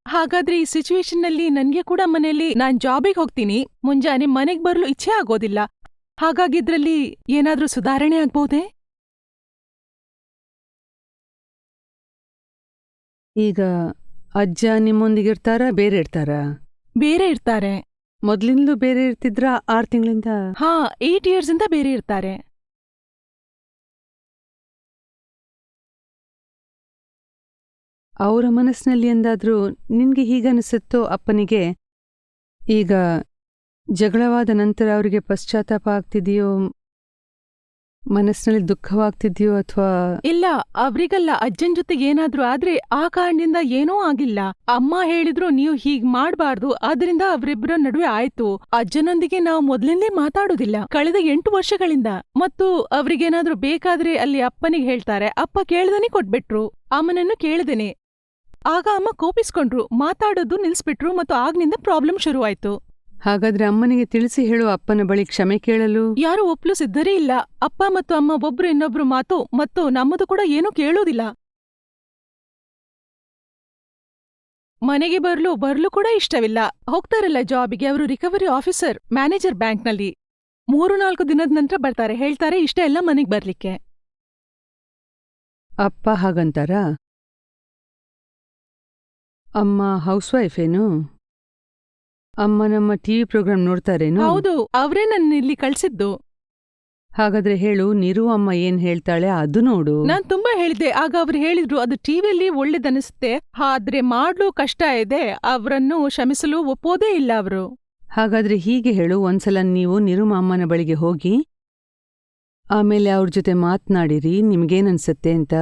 ಹಾಗಾದ್ರೆ ಈ ಸಿಚುವೇಶನ್ನಲ್ಲಿ ನನ್ಗೆ ಕೂಡ ಮನೇಲಿ ನಾನ್ ಜಾಬಿಗೆ ಹೋಗ್ತೀನಿ, ಮುಂಜಾನೆ ಮನೆಗ್ ಬರಲು ಇಚ್ಛೆ ಆಗೋದಿಲ್ಲ. ಹಾಗಾಗಿದ್ರಲ್ಲಿ ಏನಾದ್ರೂ ಸುಧಾರಣೆ ಆಗ್ಬೋದೇ? ಈಗ ಅಜ್ಜ ನಿಮ್ಮೊಂದಿಗಿರ್ತಾರಾ ಬೇರೆ ಇರ್ತಾರಾ? ಬೇರೆ ಇರ್ತಾರೆ. ಮೊದ್ಲಿಂದಲೂ ಬೇರೆ ಇರ್ತಿದ್ರಾ 6 ತಿಂಗಳಿಂದ? ಹಾ, 8 ಇಯರ್ಸ್ ಇಂದ ಬೇರೆ ಇರ್ತಾರೆ. ಅವರ ಮನಸ್ಸಿನಲ್ಲಿ ಎಂದಾದ್ರೂ ನಿನ್ಗೆ ಹೀಗನಿಸುತ್ತೋ ಅಪ್ಪನಿಗೆ ಈಗ ಜಗಳವಾದ ನಂತರ ಅವರಿಗೆ ಪಶ್ಚಾತ್ತಾಪ ಆಗ್ತಿದೆಯೋ, ಮನಸ್ಸಿನಲ್ಲಿ ದುಃಖವಾಗ್ತಿದೆಯೋ ಅಥವಾ? ಇಲ್ಲ, ಅವ್ರಿಗಲ್ಲ. ಅಜ್ಜನ್ ಜೊತೆಗೆ ಏನಾದ್ರೂ ಆದ್ರೆ ಆ ಕಾರಣದಿಂದ ಏನೂ ಆಗಿಲ್ಲ. ಅಮ್ಮ ಹೇಳಿದ್ರು ನೀವು ಹೀಗ್ ಮಾಡ್ಬಾರ್ದು, ಆದ್ರಿಂದ ಅವ್ರಿಬ್ರ ನಡುವೆ ಆಯ್ತು. ಅಜ್ಜನೊಂದಿಗೆ ನಾವು ಮೊದ್ಲಿಂದಲೇ ಮಾತಾಡೋದಿಲ್ಲ ಕಳೆದ 8 ವರ್ಷಗಳಿಂದ. ಮತ್ತು ಅವ್ರಿಗೇನಾದ್ರೂ ಬೇಕಾದ್ರೆ ಅಲ್ಲಿ ಅಪ್ಪನಿಗೆ ಹೇಳ್ತಾರೆ, ಅಪ್ಪ ಕೇಳ್ದನೆ ಕೊಟ್ಬಿಟ್ರು, ಅಮ್ಮನನ್ನು ಕೇಳ್ದೇನೆ. ಆಗ ಅಮ್ಮ ಕೋಪಿಸ್ಕೊಂಡ್ರು, ಮಾತಾಡೋದು ನಿಲ್ಸ್ಬಿಟ್ರು ಮತ್ತು ಆಗ್ನಿಂದ ಪ್ರಾಬ್ಲಮ್ ಶುರುವಾಯ್ತು. ಹಾಗಾದ್ರೆ ಅಮ್ಮನಿಗೆ ತಿಳಿಸಿ ಹೇಳು ಅಪ್ಪನ ಬಳಿ ಕ್ಷಮೆ ಕೇಳಲು. ಯಾರು ಒಪ್ಲು ಸಿದ್ಧರೇ ಇಲ್ಲ. ಅಪ್ಪ ಮತ್ತು ಅಮ್ಮ ಒಬ್ರು ಇನ್ನೊಬ್ರು ಮಾತು ಮತ್ತು ನಮ್ಮದು ಕೂಡ ಏನೂ ಕೇಳೋದಿಲ್ಲ. ಮನೆಗೆ ಬರ್ಲು ಕೂಡ ಇಷ್ಟವಿಲ್ಲ. ಹೋಗ್ತಾರಲ್ಲ ಜಾಬಿಗೆ, ಅವರು ರಿಕವರಿ ಆಫೀಸರ್, ಮ್ಯಾನೇಜರ್ ಬ್ಯಾಂಕ್ನಲ್ಲಿ. 3-4 ದಿನದ ನಂತರ ಬರ್ತಾರೆ, ಹೇಳ್ತಾರೆ ಇಷ್ಟ ಎಲ್ಲ ಮನೆಗ್ ಬರ್ಲಿಕ್ಕೆ. ಅಪ್ಪ ಹಾಗಂತಾರ? ಅಮ್ಮ ಹೌಸ್ ವೈಫ್ ಏನು? ಅಮ್ಮ ನಮ್ಮ ಟಿವಿ ಪ್ರೋಗ್ರಾಮ್ ನೋಡ್ತಾರೇನು? ಹೌದು, ಅವರೇ ನನ್ನ ಇಲ್ಲಿ ಕಳ್ಸಿದ್ದು. ಹಾಗಾದ್ರೆ ಹೇಳು, ನೀರು ಅಮ್ಮ ಏನ್ ಹೇಳ್ತಾಳೆ ಅದು ನೋಡು. ನಾನ್ ತುಂಬಾ ಹೇಳಿದೆ. ಆಗ ಅವ್ರು ಹೇಳಿದ್ರು, ಅದು ಟಿವಿಯಲ್ಲಿ ಒಳ್ಳೇದನಿಸುತ್ತೆ, ಆದ್ರೆ ಮಾಡ್ಲು ಕಷ್ಟ ಇದೆ. ಅವರನ್ನು ಕ್ಷಮಿಸಲು ಒಪ್ಪೋದೇ ಇಲ್ಲ ಅವರು. ಹಾಗಾದ್ರೆ ಹೀಗೆ ಹೇಳು, ಒಂದ್ಸಲ ನೀವು ನಿರುಮ ಅಮ್ಮನ ಬಳಿಗೆ ಹೋಗಿ ಆಮೇಲೆ ಅವ್ರ ಜೊತೆ ಮಾತ್ನಾಡಿರಿ, ನಿಮ್ಗೇನನ್ಸತ್ತೆ ಅಂತ.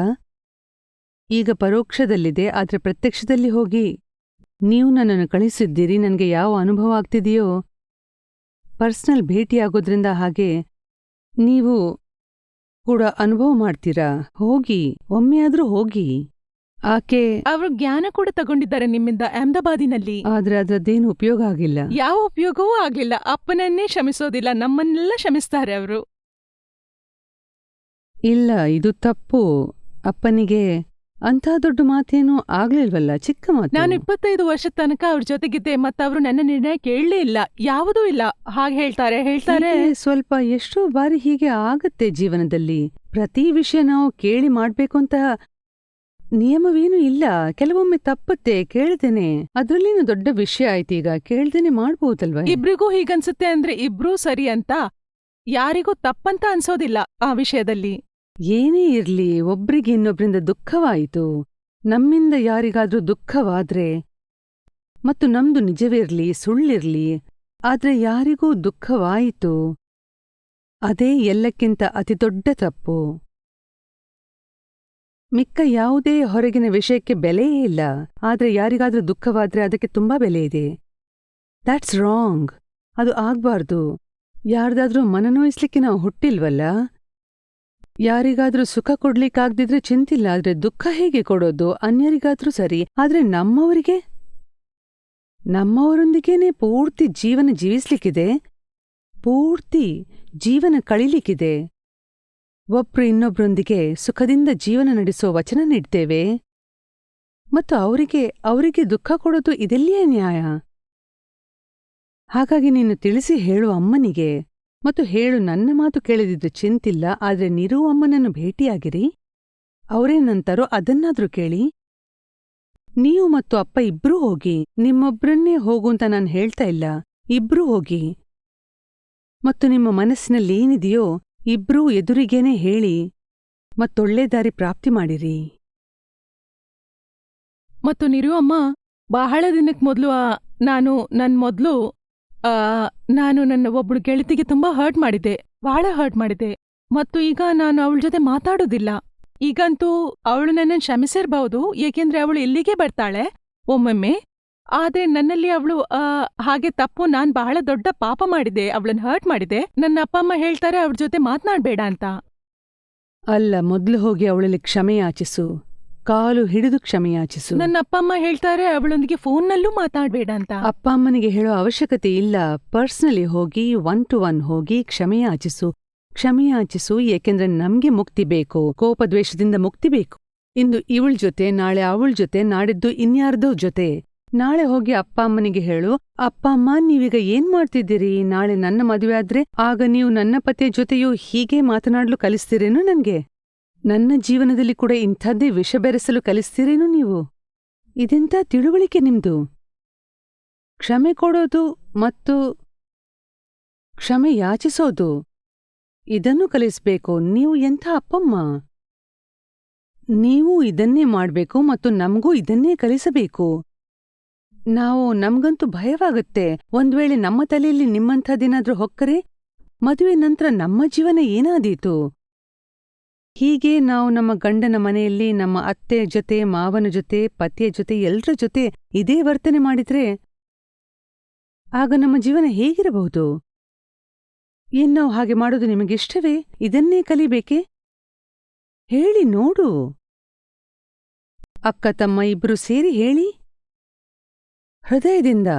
ಈಗ ಪರೋಕ್ಷದಲ್ಲಿದೆ, ಆದ್ರೆ ಪ್ರತ್ಯಕ್ಷದಲ್ಲಿ ಹೋಗಿ. ನೀವು ನನ್ನನ್ನು ಕಳಿಸಿದ್ದೀರಿ, ನನಗೆ ಯಾವ ಅನುಭವ ಆಗ್ತಿದೆಯೋ ಪರ್ಸನಲ್ ಭೇಟಿಯಾಗೋದ್ರಿಂದ ಹಾಗೆ ನೀವು ಕೂಡ ಅನುಭವ ಮಾಡ್ತೀರಾ. ಹೋಗಿ, ಒಮ್ಮೆಯಾದ್ರೂ ಹೋಗಿ. ಆಕೆ ಅವರು ಜ್ಞಾನ ಕೂಡ ತಗೊಂಡಿದ್ದಾರೆ ನಿಮ್ಮಿಂದ ಅಹಮದಾಬಾದಿನಲ್ಲಿ. ಆದ್ರೆ ಅದ್ರದ್ದೇನು ಉಪಯೋಗ ಆಗಿಲ್ಲ. ಯಾವ ಉಪಯೋಗವೂ ಆಗ್ಲಿಲ್ಲ. ಅಪ್ಪನನ್ನೇ ಕ್ಷಮಿಸೋದಿಲ್ಲ, ನಮ್ಮನ್ನೆಲ್ಲ ಕ್ಷಮಿಸ್ತಾರೆ ಅವರು. ಇಲ್ಲ, ಇದು ತಪ್ಪು. ಅಪ್ಪನಿಗೆ ಅಂಥ ದೊಡ್ಡ ಮಾತೇನೂ ಆಗ್ಲಿಲ್ವಲ್ಲ, ಚಿಕ್ಕ ಮಾತು. ನಾನು 25 ವರ್ಷದ ತನಕ ಅವ್ರ ಜೊತೆಗಿದ್ದೆ, ಮತ್ತವರು ನನ್ನ ನಿರ್ಣಯ ಕೇಳಲೇ ಇಲ್ಲ, ಯಾವುದೂ ಇಲ್ಲ. ಹಾಗೆ ಹೇಳ್ತಾರೆ. ಹೀಗೆ ಸ್ವಲ್ಪ ಎಷ್ಟೋ ಬಾರಿ ಹೀಗೆ ಆಗತ್ತೆ ಜೀವನದಲ್ಲಿ. ಪ್ರತಿ ವಿಷಯ ನಾವು ಕೇಳಿ ಮಾಡ್ಬೇಕು ಅಂತ ನಿಯಮವೇನೂ ಇಲ್ಲ. ಕೆಲವೊಮ್ಮೆ ತಪ್ಪತ್ತೆ, ಕೇಳ್ದೇನೆ. ಅದ್ರಲ್ಲೇನು ದೊಡ್ಡ ವಿಷಯ ಆಯ್ತೀಗ, ಕೇಳ್ದೇನೆ ಮಾಡ್ಬೋದಲ್ವ? ಇಬ್ರಿಗೂ ಹೀಗನ್ಸುತ್ತೆ ಅಂದ್ರೆ ಇಬ್ರೂ ಸರಿ ಅಂತ ಯಾರಿಗೂ ತಪ್ಪಂತ ಅನ್ಸೋದಿಲ್ಲ ಆ ವಿಷಯದಲ್ಲಿ. ಏನೇ ಇರ್ಲಿ, ಒಬ್ರಿಗೆ ಇನ್ನೊಬ್ರಿಂದ ದುಃಖವಾಯಿತು. ನಮ್ಮಿಂದ ಯಾರಿಗಾದ್ರೂ ದುಃಖವಾದ್ರೆ, ಮತ್ತು ನಮ್ದು ನಿಜವಿರ್ಲಿ ಸುಳ್ಳಿರ್ಲಿ, ಆದ್ರೆ ಯಾರಿಗೂ ದುಃಖವಾಯಿತು, ಅದೇ ಎಲ್ಲಕ್ಕಿಂತ ಅತಿದೊಡ್ಡ ತಪ್ಪು. ಮಿಕ್ಕ ಯಾವುದೇ ಹೊರಗಿನ ವಿಷಯಕ್ಕೆ ಬೆಲೆಯೇ ಇಲ್ಲ, ಆದ್ರೆ ಯಾರಿಗಾದ್ರೂ ದುಃಖವಾದ್ರೆ ಅದಕ್ಕೆ ತುಂಬಾ ಬೆಲೆ ಇದೆ. That's wrong. ಅದು ಆಗ್ಬಾರ್ದು. ಯಾರ್ದಾದ್ರೂ ಮನನೋಯಿಸ್ಲಿಕ್ಕೆ ನಾವು ಹುಟ್ಟಿಲ್ವಲ್ಲ. ಯಾರಿಗಾದ್ರೂ ಸುಖ ಕೊಡ್ಲಿಕ್ಕಾಗ್ದಿದ್ರೆ ಚಿಂತಿಲ್ಲ, ಆದ್ರೆ ದುಃಖ ಹೇಗೆ ಕೊಡೋದು? ಅನ್ಯರಿಗಾದ್ರೂ ಸರಿ, ಆದ್ರೆ ನಮ್ಮವರೊಂದಿಗೇನೆ ಪೂರ್ತಿ ಜೀವನ ಜೀವಿಸ್ಲಿಕ್ಕಿದೆ, ಪೂರ್ತಿ ಜೀವನ ಕಳಿಲಿಕ್ಕಿದೆ. ಒಬ್ರು ಇನ್ನೊಬ್ರೊಂದಿಗೆ ಸುಖದಿಂದ ಜೀವನ ನಡೆಸೋ ವಚನ ನೀಡ್ತೇವೆ, ಮತ್ತು ಅವರಿಗೆ ದುಃಖ ಕೊಡೋದು ಇದೆಲ್ಲಿಯೇ ನ್ಯಾಯ? ಹಾಗಾಗಿ ನೀನು ತಿಳಿಸಿ ಹೇಳು ಅಮ್ಮನಿಗೆ, ಮತ್ತು ಹೇಳು ನನ್ನ ಮಾತು ಕೇಳದಿದ್ರೆ ಚಿಂತಿಲ್ಲ, ಆದ್ರೆ ನೀರೂ ಅಮ್ಮನನ್ನು ಭೇಟಿಯಾಗಿರಿ. ಅವರೇನಂತಾರೋ ಅದನ್ನಾದ್ರೂ ಕೇಳಿ. ನೀವು ಮತ್ತು ಅಪ್ಪ ಇಬ್ರೂ ಹೋಗಿ. ನಿಮ್ಮೊಬ್ರನ್ನೇ ಹೋಗೂಂತ ನಾನು ಹೇಳ್ತಾ ಇಲ್ಲ, ಇಬ್ರೂ ಹೋಗಿ. ಮತ್ತು ನಿಮ್ಮ ಮನಸ್ಸಿನಲ್ಲಿ ಏನಿದೆಯೋ ಇಬ್ರೂ ಎದುರಿಗೇನೆ ಹೇಳಿ, ಮತ್ತೊಳ್ಳೆ ದಾರಿ ಪ್ರಾಪ್ತಿ ಮಾಡಿರಿ. ಮತ್ತು ನಿರು ಅಮ್ಮ, ಬಹಳ ದಿನಕ್ಕೆ ಮೊದಲು ನಾನು ನನ್ನ ಒಬ್ಳು ಗೆಳತಿಗೆ ತುಂಬಾ ಹರ್ಟ್ ಮಾಡಿದ್ದೆ, ಬಹಳ ಹರ್ಟ್ ಮಾಡಿದ್ದೆ. ಮತ್ತು ಈಗ ನಾನು ಅವಳ ಜೊತೆ ಮಾತಾಡೋದಿಲ್ಲ. ಈಗಂತೂ ಅವಳು ನನ್ನನ್ನು ಕ್ಷಮಿಸಿರ್ಬಹುದು, ಏಕೆಂದ್ರೆ ಅವಳು ಇಲ್ಲಿಗೆ ಬರ್ತಾಳೆ ಒಮ್ಮೊಮ್ಮೆ. ಆದ್ರೆ ನನ್ನಲ್ಲಿ ಅವಳು ಹಾಗೆ ತಪ್ಪು, ನಾನ್ ಬಹಳ ದೊಡ್ಡ ಪಾಪ ಮಾಡಿದೆ, ಅವಳನ್ನ ಹರ್ಟ್ ಮಾಡಿದೆ. ನನ್ನ ಅಪ್ಪ ಅಮ್ಮ ಹೇಳ್ತಾರೆ ಅವ್ರ ಜೊತೆ ಮಾತನಾಡ್ಬೇಡ ಅಂತ. ಅಲ್ಲ, ಮೊದ್ಲು ಹೋಗಿ ಅವಳಲ್ಲಿ ಕ್ಷಮೆಯಾಚಿಸು, ಕಾಲು ಹಿಡಿದು ಕ್ಷಮೆಯಾಚಿಸು. ನನ್ನ ಅಪ್ಪ ಅಮ್ಮ ಹೇಳ್ತಾರೆ ಅವಳೊಂದಿಗೆ ಫೋನ್ನಲ್ಲೂ ಮಾತಾಡ್ಬೇಡ ಅಂತ. ಅಪ್ಪ ಅಮ್ಮನಿಗೆ ಹೇಳೋ ಅವಶ್ಯಕತೆ ಇಲ್ಲ. ಪರ್ಸ್ನಲಿ ಹೋಗಿ, 1 to 1 ಹೋಗಿ ಕ್ಷಮೆಯಾಚಿಸು. ಏಕೆಂದ್ರೆ ನಮ್ಗೆ ಮುಕ್ತಿ ಬೇಕು, ಕೋಪದ್ವೇಷದಿಂದ ಮುಕ್ತಿ ಬೇಕು. ಇಂದು ಇವಳ ಜೊತೆ, ನಾಳೆ ಅವಳ ಜೊತೆ, ನಾಡಿದ್ದು ಇನ್ಯಾರ್ದೋ ಜೊತೆ. ನಾಳೆ ಹೋಗಿ ಅಪ್ಪ ಅಮ್ಮನಿಗೆ ಹೇಳು, ಅಪ್ಪ ಅಮ್ಮ ನೀವೀಗ ಏನ್ ಮಾಡ್ತಿದ್ದೀರಿ? ನಾಳೆ ನನ್ನ ಮದುವೆ ಆದ್ರೆ ಆಗ ನೀವು ನನ್ನ ಪತಿಯ ಜೊತೆಯೂ ಹೀಗೆ ಮಾತನಾಡಲು ಕಲಿಸ್ತೀರೇನು? ನನ್ನ ಜೀವನದಲ್ಲಿ ಕೂಡ ಇಂಥದ್ದೇ ವಿಷ ಬೆರೆಸಲು ಕಲಿಸ್ತೀರೇನು ನೀವು? ಇದೆಂಥ ತಿಳುವಳಿಕೆ ನಿಮ್ದು? ಕ್ಷಮೆ ಕೊಡೋದು ಮತ್ತು ಕ್ಷಮೆ ಯಾಚಿಸೋದು ಇದನ್ನು ಕಲಿಸ್ಬೇಕು. ನೀವು ಎಂಥ ಅಪ್ಪಮ್ಮ! ನೀವು ಇದನ್ನೇ ಮಾಡ್ಬೇಕು ಮತ್ತು ನಮಗೂ ಇದನ್ನೇ ಕಲಿಸಬೇಕು. ನಮ್ಗಂತೂ ಭಯವಾಗುತ್ತೆ. ಒಂದ್ವೇಳೆ ನಮ್ಮ ತಲೆಯಲ್ಲಿ ನಿಮ್ಮಂಥದ್ದೇನಾದ್ರೂ ಹೊಕ್ಕರೆ ಮದುವೆ ನಂತರ ನಮ್ಮ ಜೀವನ ಏನಾದೀತು? ಹೀಗೆ ನಾವು ನಮ್ಮ ಗಂಡನ ಮನೆಯಲ್ಲಿ ನಮ್ಮ ಅತ್ತೆ ಜೊತೆ, ಮಾವನ ಜೊತೆ, ಪತಿಯ ಜೊತೆ, ಎಲ್ರ ಜೊತೆ ಇದೇ ವರ್ತನೆ ಮಾಡಿದ್ರೆ ಆಗ ನಮ್ಮ ಜೀವನ ಹೇಗಿರಬಹುದು? ನಾವು ಹಾಗೆ ಮಾಡೋದು ನಿಮಗಿಷ್ಟವೇ? ಇದನ್ನೇ ಕಲಿಬೇಕೆ? ಹೇಳಿ ನೋಡು. ಅಕ್ಕ ತಮ್ಮ ಇಬ್ರು ಸೇರಿ ಹೇಳಿ. ಹೃದಯದಿಂದ,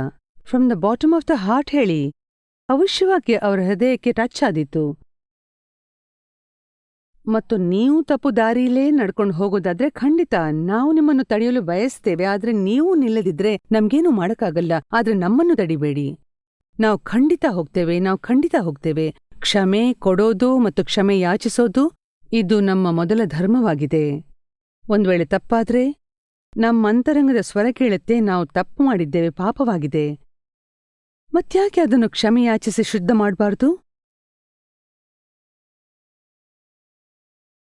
from the bottom of the heart ಹೇಳಿ. ಅವಶ್ಯವಾಗಿ ಅವರ ಹೃದಯಕ್ಕೆ ಟಚ್ ಆದೀತು. ಮತ್ತು ನೀವು ತಪ್ಪು ದಾರಿಯಲ್ಲೇ ನಡ್ಕೊಂಡು ಹೋಗೋದಾದ್ರೆ ಖಂಡಿತ ನಾವು ನಿಮ್ಮನ್ನು ತಡೆಯಲು ಬಯಸ್ತೇವೆ. ಆದ್ರೆ ನೀವು ನಿಲ್ಲದಿದ್ರೆ ನಮ್ಗೇನೂ ಮಾಡಕ್ಕಾಗಲ್ಲ. ಆದ್ರೆ ನಮ್ಮನ್ನು ತಡಿಬೇಡಿ. ನಾವು ಖಂಡಿತ ಹೋಗ್ತೇವೆ. ಕ್ಷಮೆ ಕೊಡೋದು ಮತ್ತು ಕ್ಷಮೆ ಯಾಚಿಸೋದು ಇದು ನಮ್ಮ ಮೊದಲ ಧರ್ಮವಾಗಿದೆ. ಒಂದ್ವೇಳೆ ತಪ್ಪಾದ್ರೆ ನಮ್ಮಂತರಂಗದ ಸ್ವರ ಕೇಳುತ್ತೆ, ನಾವು ತಪ್ಪು ಮಾಡಿದ್ದೇವೆ, ಪಾಪವಾಗಿದೆ. ಮತ್ಯಾಕೆ ಅದನ್ನು ಕ್ಷಮೆ ಯಾಚಿಸಿ ಶುದ್ಧ ಮಾಡಬಾರ್ದು?